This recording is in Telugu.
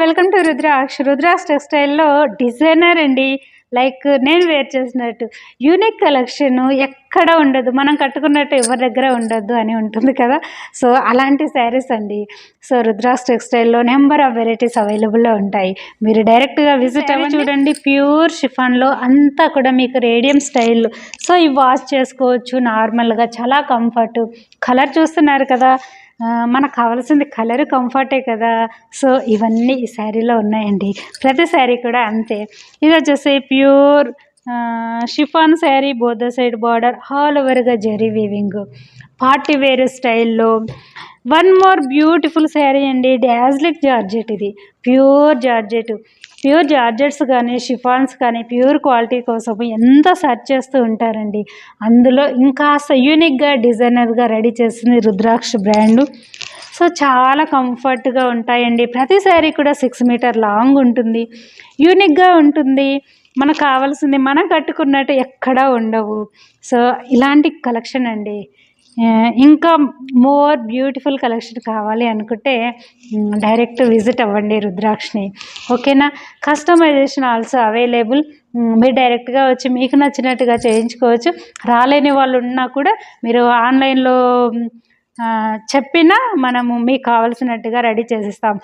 వెల్కమ్ టు రుద్రాక్ష టెక్స్టైల్లో డిజైనర్ అండి. లైక్ నేను వేర్ చేసినట్టు యూనిక్ కలెక్షన్ ఎక్కడ ఉండదు, మనం కట్టుకున్నట్టు ఎవరి దగ్గర ఉండద్దు అని ఉంటుంది కదా. సో అలాంటి శారీస్ అండి. సో రుద్రాక్ష టెక్స్టైల్లో నెంబర్ ఆఫ్ వెరైటీస్ అవైలబుల్లో ఉంటాయి. మీరు డైరెక్ట్గా విజిట్ అవ్వండి. చూడండి, ప్యూర్ షిఫాన్లో అంతా కూడా మీకు రేడియం స్టైల్. సో ఇవి వాష్ చేసుకోవచ్చు నార్మల్గా, చాలా కంఫర్ట్. కలర్ చూస్తున్నారు కదా, మనకు కావాల్సింది కలర్, కంఫర్టే కదా. సో ఇవన్నీ ఈ శారీలో ఉన్నాయండి. ప్రతి శారీ కూడా అంతే. ఇది వచ్చేసి pure chiffon sari, both side border, all ఓవర్గా జరీ వీవింగ్, పార్టీ వేర్ స్టైల్లో. వన్ మోర్ బ్యూటిఫుల్ శారీ అండి, డాజ్లిక్ జార్జెట్. ఇది ప్యూర్ జార్జెట్స్ కానీ షిఫాన్స్ కానీ ప్యూర్ క్వాలిటీ కోసం ఎంత సెర్చ్ చేస్తూ ఉంటారండి. అందులో ఇంకాస్త యూనిక్గా డిజైనర్గా రెడీ చేసింది రుద్రాక్ష బ్రాండు. సో చాలా కంఫర్ట్గా ఉంటాయండి. ప్రతి శారీ కూడా 6 మీటర్ లాంగ్ ఉంటుంది, యూనిక్గా ఉంటుంది. మనకు కావాల్సింది మనం కట్టుకున్నట్టు ఎక్కడా ఉండవు. సో ఇలాంటి కలెక్షన్ అండి. ఇంకా మోర్ బ్యూటిఫుల్ కలెక్షన్ కావాలి అనుకుంటే డైరెక్ట్ విజిట్ అవ్వండి రుద్రాక్షని, ఓకేనా. Customization also available. మీరు డైరెక్ట్గా వచ్చి మీకు నచ్చినట్టుగా చేయించుకోవచ్చు. రాలేని వాళ్ళు ఉన్నా కూడా మీరు ఆన్లైన్లో చెప్పినా మనము మీకు కావాల్సినట్టుగా రెడీ చేసిస్తాం.